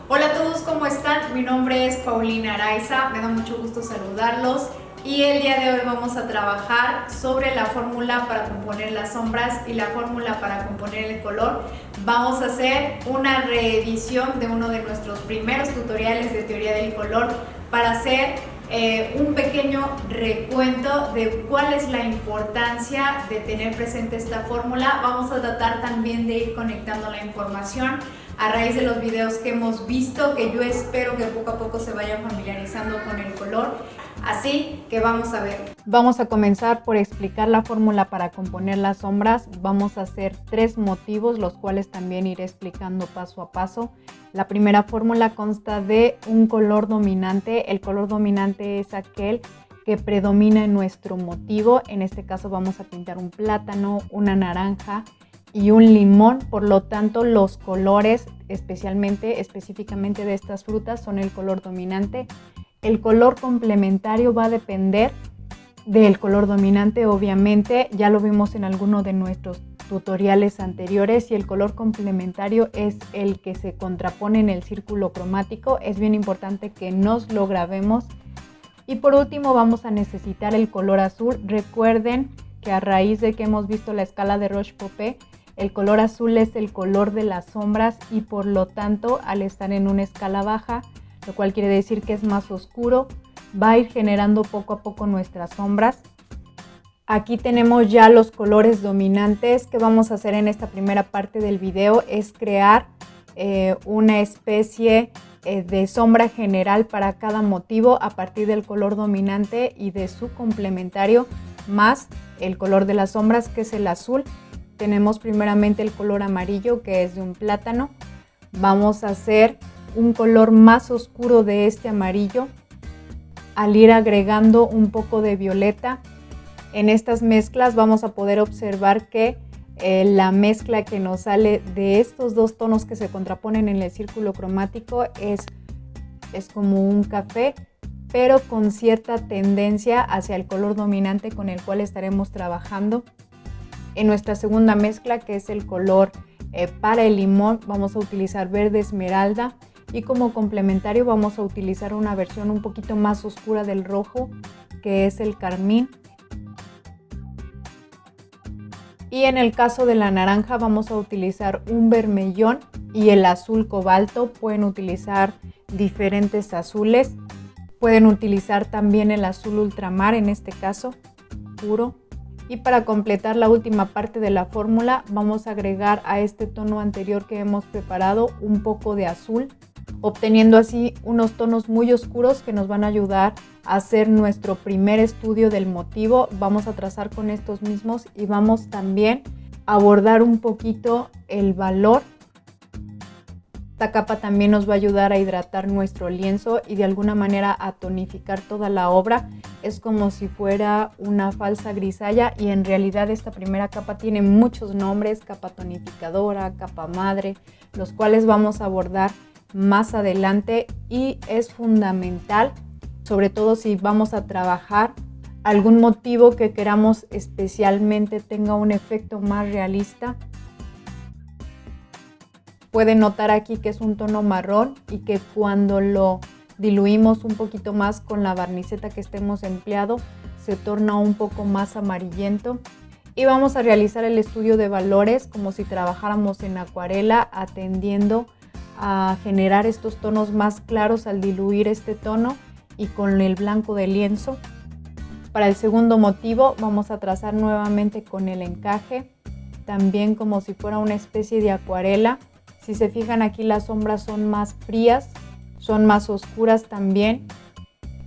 Hola a todos, ¿cómo están? Mi nombre es Paulina Araiza, me da mucho gusto saludarlos y el día de hoy vamos a trabajar sobre la fórmula para componer las sombras y la fórmula para componer el color. Vamos a hacer una reedición de uno de nuestros primeros tutoriales de teoría del color para hacer un pequeño recuento de cuál es la importancia de tener presente esta fórmula. Vamos a tratar también de ir conectando la información a raíz de los videos que hemos visto, que yo espero que poco a poco se vayan familiarizando con el color. Así que vamos a ver. Vamos a comenzar por explicar la fórmula para componer las sombras. Vamos a hacer 3 motivos, los cuales también iré explicando paso a paso. La primera fórmula consta de un color dominante. El color dominante es aquel que predomina en nuestro motivo. En este caso vamos a pintar un plátano, una naranja y un limón. Por lo tanto, los colores específicamente de estas frutas son el color dominante. El color complementario va a depender del color dominante, obviamente. Ya lo vimos en alguno de nuestros tutoriales anteriores, y el color complementario es el que se contrapone en el círculo cromático. Es bien importante que nos lo grabemos. Y por último vamos a necesitar el color azul. Recuerden que a raíz de que hemos visto la escala de Roche-Posay, el color azul es el color de las sombras y por lo tanto, al estar en una escala baja, lo cual quiere decir que es más oscuro, va a ir generando poco a poco nuestras sombras. Aquí tenemos ya los colores dominantes. Que vamos a hacer en esta primera parte del video es crear una especie de sombra general para cada motivo a partir del color dominante y de su complementario más el color de las sombras, que es el azul. Tenemos primeramente el color amarillo, que es de un plátano. Vamos a hacer un color más oscuro de este amarillo al ir agregando un poco de violeta. En estas mezclas vamos a poder observar que la mezcla que nos sale de estos dos tonos que se contraponen en el círculo cromático es como un café, pero con cierta tendencia hacia el color dominante con el cual estaremos trabajando. En nuestra segunda mezcla, que es el color para el limón, vamos a utilizar verde esmeralda, y como complementario vamos a utilizar una versión un poquito más oscura del rojo, que es el carmín. Y en el caso de la naranja vamos a utilizar un vermellón y el azul cobalto. Pueden utilizar diferentes azules, pueden utilizar también el azul ultramar, en este caso puro. Y para completar la última parte de la fórmula vamos a agregar a este tono anterior que hemos preparado un poco de azul, obteniendo así unos tonos muy oscuros que nos van a ayudar a hacer nuestro primer estudio del motivo. Vamos a trazar con estos mismos y vamos también a abordar un poquito el valor. Esta capa también nos va a ayudar a hidratar nuestro lienzo y de alguna manera a tonificar toda la obra. Es como si fuera una falsa grisalla, y en realidad esta primera capa tiene muchos nombres: capa tonificadora, capa madre, los cuales vamos a abordar más adelante, y es fundamental, sobre todo si vamos a trabajar algún motivo que queramos especialmente tenga un efecto más realista. Pueden notar aquí que es un tono marrón y que cuando lo diluimos un poquito más con la barniceta que estemos empleando se torna un poco más amarillento. Y vamos a realizar el estudio de valores como si trabajáramos en acuarela, atendiendo a generar estos tonos más claros al diluir este tono y con el blanco del lienzo. Para el segundo motivo vamos a trazar nuevamente con el encaje, también como si fuera una especie de acuarela. Si se fijan, aquí las sombras son más frías, son más oscuras también.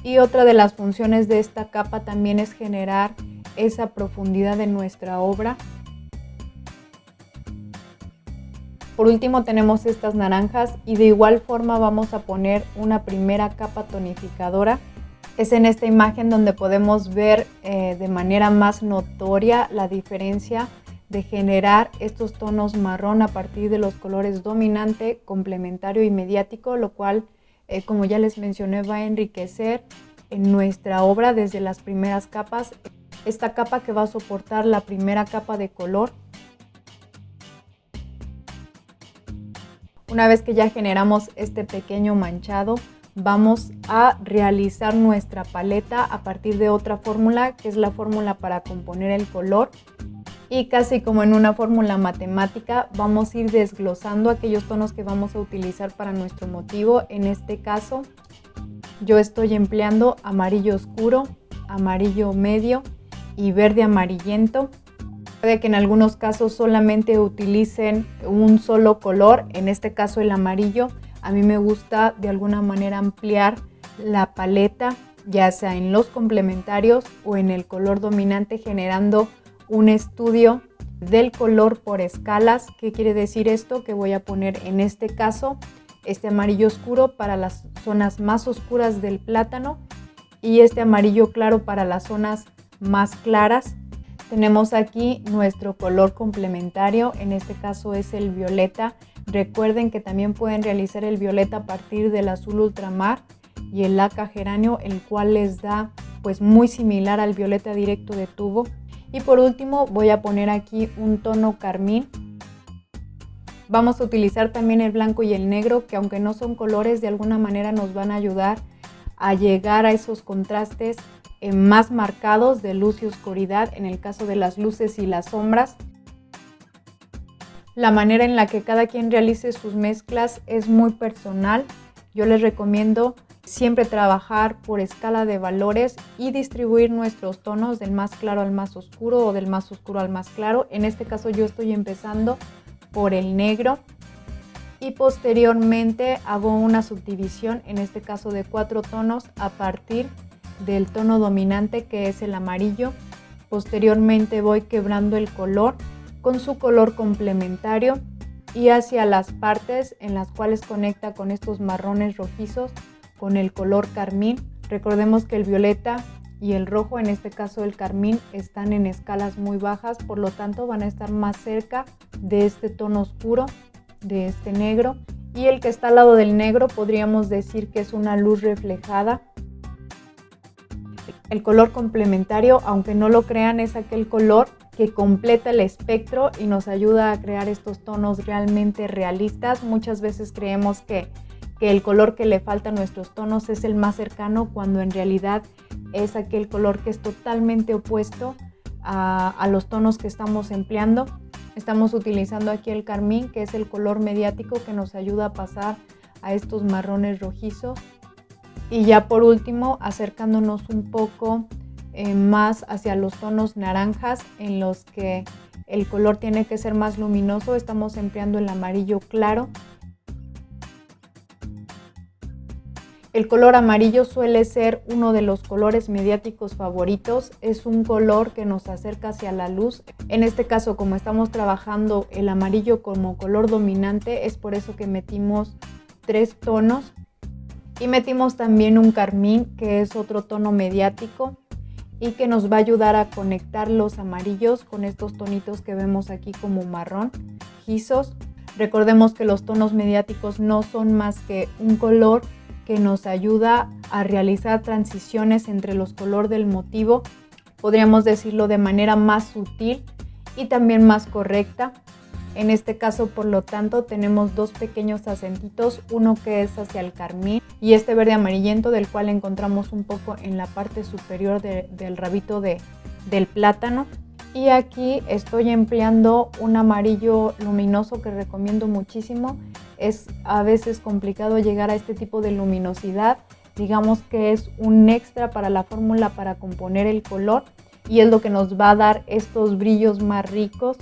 Y otra de las funciones de esta capa también es generar esa profundidad de nuestra obra. Por último tenemos estas naranjas, y de igual forma vamos a poner una primera capa tonificadora. Es en esta imagen donde podemos ver de manera más notoria la diferencia de generar estos tonos marrón a partir de los colores dominante, complementario y mediático, lo cual, como ya les mencioné, va a enriquecer en nuestra obra desde las primeras capas. Esta capa que va a soportar la primera capa de color. Una vez que ya generamos este pequeño manchado, vamos a realizar nuestra paleta a partir de otra fórmula, que es la fórmula para componer el color. Y casi como en una fórmula matemática, vamos a ir desglosando aquellos tonos que vamos a utilizar para nuestro motivo. En este caso, yo estoy empleando amarillo oscuro, amarillo medio y verde amarillento. Puede que en algunos casos solamente utilicen un solo color, en este caso el amarillo. A mí me gusta de alguna manera ampliar la paleta, ya sea en los complementarios o en el color dominante, generando un estudio del color por escalas. ¿Qué quiere decir esto? Que voy a poner en este caso este amarillo oscuro para las zonas más oscuras del plátano y este amarillo claro para las zonas más claras. Tenemos aquí nuestro color complementario, en este caso es el violeta. Recuerden que también pueden realizar el violeta a partir del azul ultramar y el laca geranio, el cual les da pues muy similar al violeta directo de tubo. Y por último voy a poner aquí un tono carmín. Vamos a utilizar también el blanco y el negro, que aunque no son colores, de alguna manera nos van a ayudar a llegar a esos contrastes más marcados de luz y oscuridad, en el caso de las luces y las sombras. La manera en la que cada quien realice sus mezclas es muy personal. Yo les recomiendo siempre trabajar por escala de valores y distribuir nuestros tonos del más claro al más oscuro o del más oscuro al más claro. En este caso yo estoy empezando por el negro y posteriormente hago una subdivisión, en este caso de 4 tonos a partir del tono dominante, que es el amarillo. Posteriormente voy quebrando el color con su color complementario y hacia las partes en las cuales conecta con estos marrones rojizos con el color carmín. Recordemos que el violeta y el rojo, en este caso el carmín, están en escalas muy bajas, por lo tanto van a estar más cerca de este tono oscuro, de este negro, y el que está al lado del negro podríamos decir que es una luz reflejada. El color complementario, aunque no lo crean, es aquel color que completa el espectro y nos ayuda a crear estos tonos realmente realistas. Muchas veces creemos que el color que le falta a nuestros tonos es el más cercano, cuando en realidad es aquel color que es totalmente opuesto a los tonos que estamos empleando. Estamos utilizando aquí el carmín, que es el color mediático que nos ayuda a pasar a estos marrones rojizos. Y ya por último, acercándonos un poco más hacia los tonos naranjas, en los que el color tiene que ser más luminoso, estamos empleando el amarillo claro. El color amarillo suele ser uno de los colores mediáticos favoritos, es un color que nos acerca hacia la luz. En este caso, como estamos trabajando el amarillo como color dominante, es por eso que metimos 3 tonos y metimos también un carmín, que es otro tono mediático y que nos va a ayudar a conectar los amarillos con estos tonitos que vemos aquí como marrón, lisos. Recordemos que los tonos mediáticos no son más que un color que nos ayuda a realizar transiciones entre los colores del motivo, podríamos decirlo de manera más sutil y también más correcta. En este caso, por lo tanto, tenemos 2 pequeños acentitos, uno que es hacia el carmín y este verde amarillento, del cual encontramos un poco en la parte superior del rabito del plátano. Y aquí estoy empleando un amarillo luminoso que recomiendo muchísimo. Es a veces complicado llegar a este tipo de luminosidad, digamos que es un extra para la fórmula para componer el color y es lo que nos va a dar estos brillos más ricos.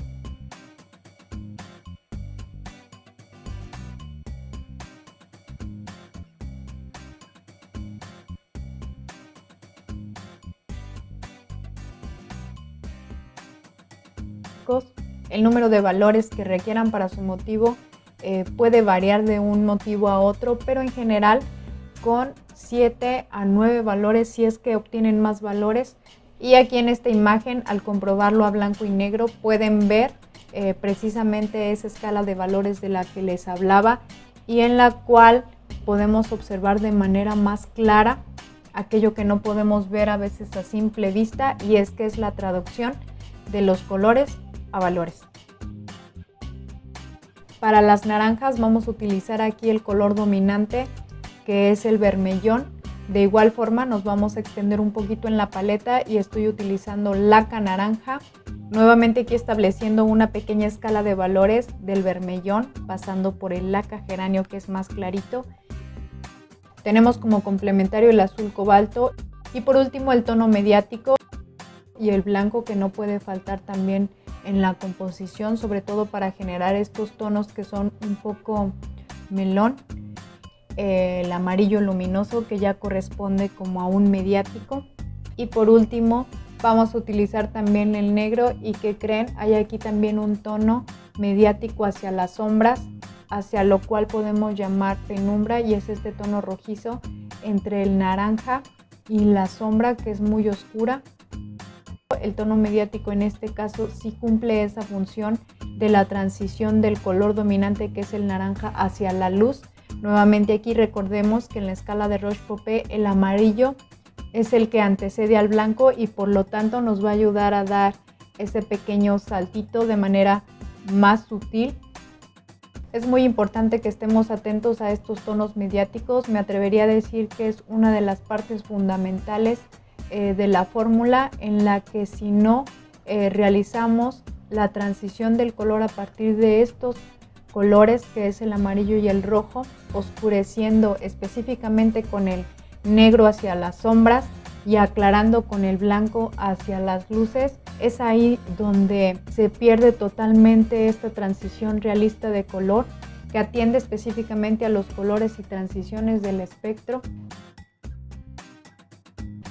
El número de valores que requieran para su motivo puede variar de un motivo a otro, pero en general con 7 a 9 valores si es que obtienen más valores. Y aquí en esta imagen, al comprobarlo a blanco y negro, pueden ver precisamente esa escala de valores de la que les hablaba y en la cual podemos observar de manera más clara aquello que no podemos ver a veces a simple vista, y es que es la traducción de los colores a valores. Para las naranjas vamos a utilizar aquí el color dominante, que es el vermellón. De igual forma nos vamos a extender un poquito en la paleta y estoy utilizando laca naranja. Nuevamente aquí estableciendo una pequeña escala de valores del vermellón, pasando por el laca geranio, que es más clarito. Tenemos como complementario el azul cobalto y por último el tono mediático y el blanco, que no puede faltar también en la composición, sobre todo para generar estos tonos que son un poco melón. El amarillo luminoso, que ya corresponde como a un mediático, y por último vamos a utilizar también el negro. Y ¿qué creen? Hay aquí también un tono mediático hacia las sombras, hacia lo cual podemos llamar penumbra, y es este tono rojizo entre el naranja y la sombra, que es muy oscura. El tono mediático en este caso sí cumple esa función de la transición del color dominante, que es el naranja, hacia la luz. Nuevamente aquí recordemos que en la escala de Roche-Posay el amarillo es el que antecede al blanco y por lo tanto nos va a ayudar a dar ese pequeño saltito de manera más sutil. Es muy importante que estemos atentos a estos tonos mediáticos. Me atrevería a decir que es una de las partes fundamentales de la fórmula, en la que si no realizamos la transición del color a partir de estos colores, que es el amarillo y el rojo, oscureciendo específicamente con el negro hacia las sombras y aclarando con el blanco hacia las luces, es ahí donde se pierde totalmente esta transición realista de color, que atiende específicamente a los colores y transiciones del espectro.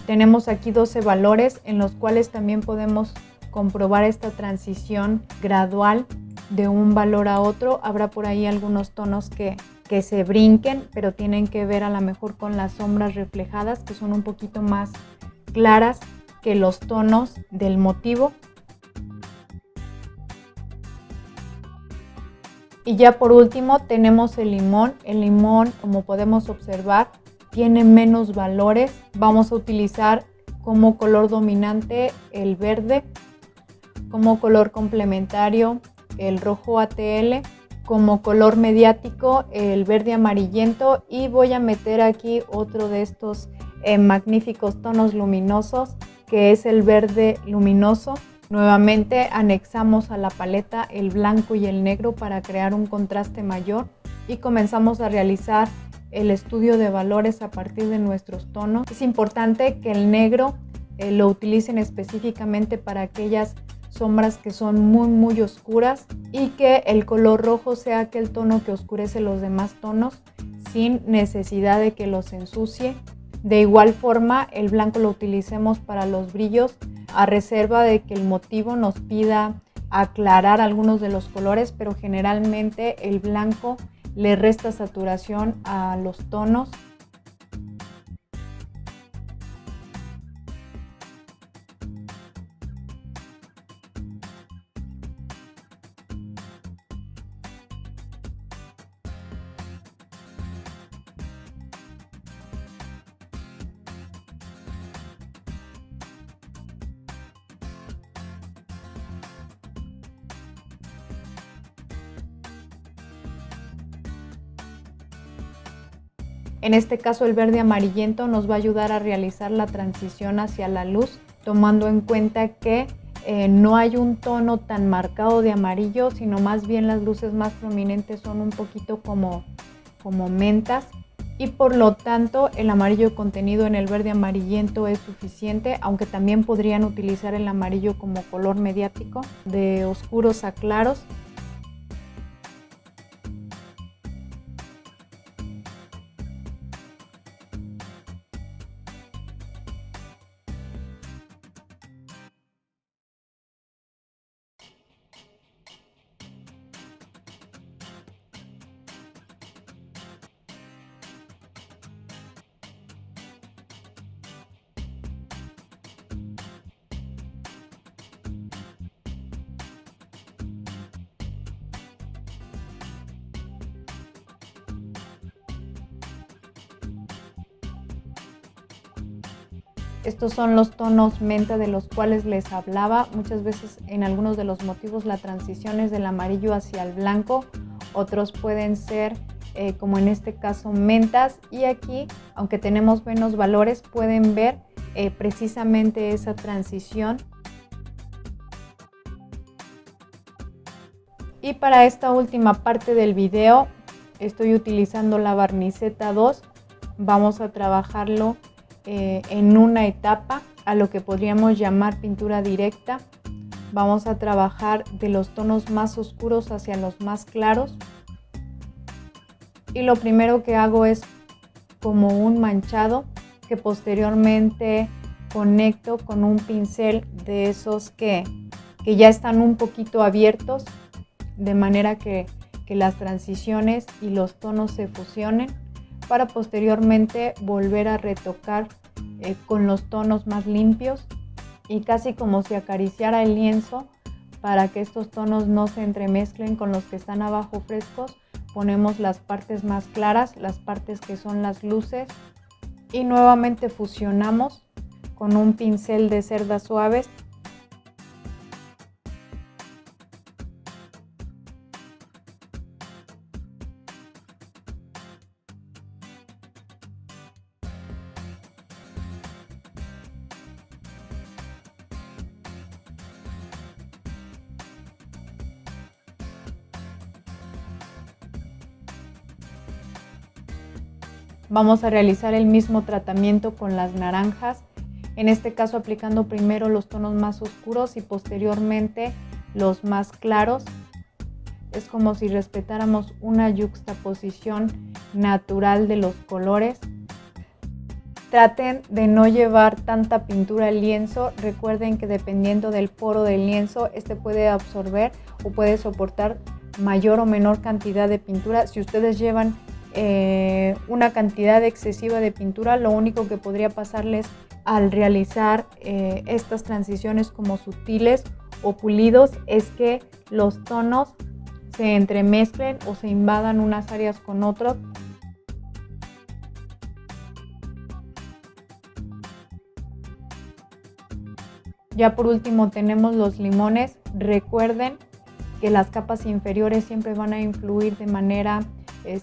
Tenemos aquí 12 valores en los cuales también podemos comprobar esta transición gradual de un valor a otro. Habrá por ahí algunos tonos que se brinquen, pero tienen que ver a lo mejor con las sombras reflejadas, que son un poquito más claras que los tonos del motivo. Y ya por último tenemos el limón. El limón, como podemos observar, tiene menos valores. Vamos a utilizar como color dominante el verde, como color complementario el rojo ATL, como color mediático el verde amarillento, y voy a meter aquí otro de estos magníficos tonos luminosos, que es el verde luminoso. Nuevamente anexamos a la paleta el blanco y el negro para crear un contraste mayor y comenzamos a realizar el estudio de valores a partir de nuestros tonos. Es importante que el negro lo utilicen específicamente para aquellas sombras que son muy oscuras, y que el color rojo sea aquel tono que oscurece los demás tonos sin necesidad de que los ensucie. De igual forma, el blanco lo utilicemos para los brillos, a reserva de que el motivo nos pida aclarar algunos de los colores, pero generalmente el blanco le resta saturación a los tonos. En este caso el verde amarillento nos va a ayudar a realizar la transición hacia la luz, tomando en cuenta que no hay un tono tan marcado de amarillo, sino más bien las luces más prominentes son un poquito como mentas, y por lo tanto el amarillo contenido en el verde amarillento es suficiente, aunque también podrían utilizar el amarillo como color mediático de oscuros a claros. Estos son los tonos menta de los cuales les hablaba. Muchas veces en algunos de los motivos la transición es del amarillo hacia el blanco otros pueden ser como en este caso mentas, y aquí, aunque tenemos menos valores, pueden ver precisamente esa transición. Y para esta última parte del video estoy utilizando la barniceta 2, vamos a trabajarlo en una etapa a lo que podríamos llamar pintura directa. Vamos a trabajar de los tonos más oscuros hacia los más claros. Y lo primero que hago es como un manchado que posteriormente conecto con un pincel de esos que ya están un poquito abiertos, de manera que las transiciones y los tonos se fusionen, para posteriormente volver a retocar con los tonos más limpios y casi como si acariciara el lienzo para que estos tonos no se entremezclen con los que están abajo frescos. Ponemos las partes más claras, las partes que son las luces, y nuevamente fusionamos con un pincel de cerdas suaves. Vamos a realizar el mismo tratamiento con las naranjas, en este caso aplicando primero los tonos más oscuros y posteriormente los más claros. Es como si respetáramos una yuxtaposición natural de los colores. Traten de no llevar tanta pintura al lienzo. Recuerden que dependiendo del poro del lienzo, este puede absorber o puede soportar mayor o menor cantidad de pintura. Si ustedes llevan una cantidad excesiva de pintura, lo único que podría pasarles al realizar estas transiciones como sutiles o pulidos es que los tonos se entremezclen o se invadan unas áreas con otras. Ya por último tenemos los limones. Recuerden que las capas inferiores siempre van a influir de manera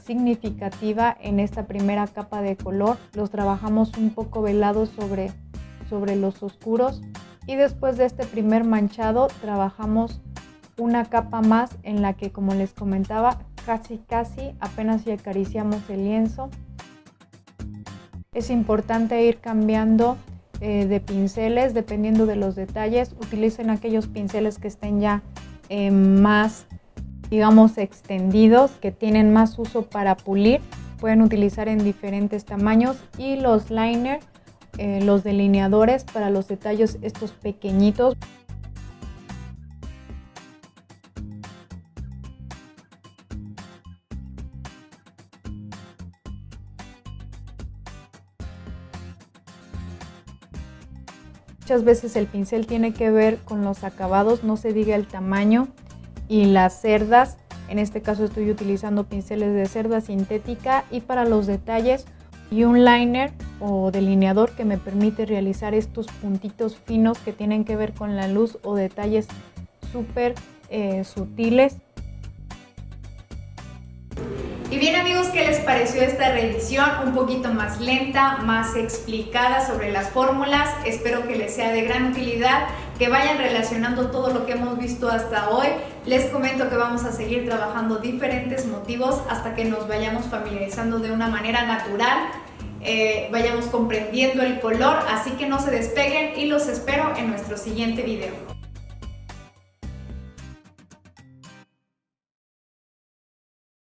significativa en esta primera capa de color. Los trabajamos un poco velados sobre los oscuros, y después de este primer manchado trabajamos una capa más en la que, como les comentaba, casi apenas si acariciamos el lienzo. Es importante ir cambiando de pinceles dependiendo de los detalles. Utilicen aquellos pinceles que estén ya más, digamos, extendidos, que tienen más uso para pulir. Pueden utilizar en diferentes tamaños, y los liner, los delineadores para los detalles estos pequeñitos. Muchas veces el pincel tiene que ver con los acabados, no se diga el tamaño y las cerdas. En este caso estoy utilizando pinceles de cerda sintética, y para los detalles y un liner o delineador que me permite realizar estos puntitos finos que tienen que ver con la luz o detalles súper sutiles. Y bien amigos, ¿qué les pareció esta revisión? Un poquito más lenta, más explicada sobre las fórmulas. Espero que les sea de gran utilidad, que vayan relacionando todo lo que hemos visto hasta hoy. Les comento que vamos a seguir trabajando diferentes motivos hasta que nos vayamos familiarizando de una manera natural, vayamos comprendiendo el color, así que no se despeguen y los espero en nuestro siguiente video.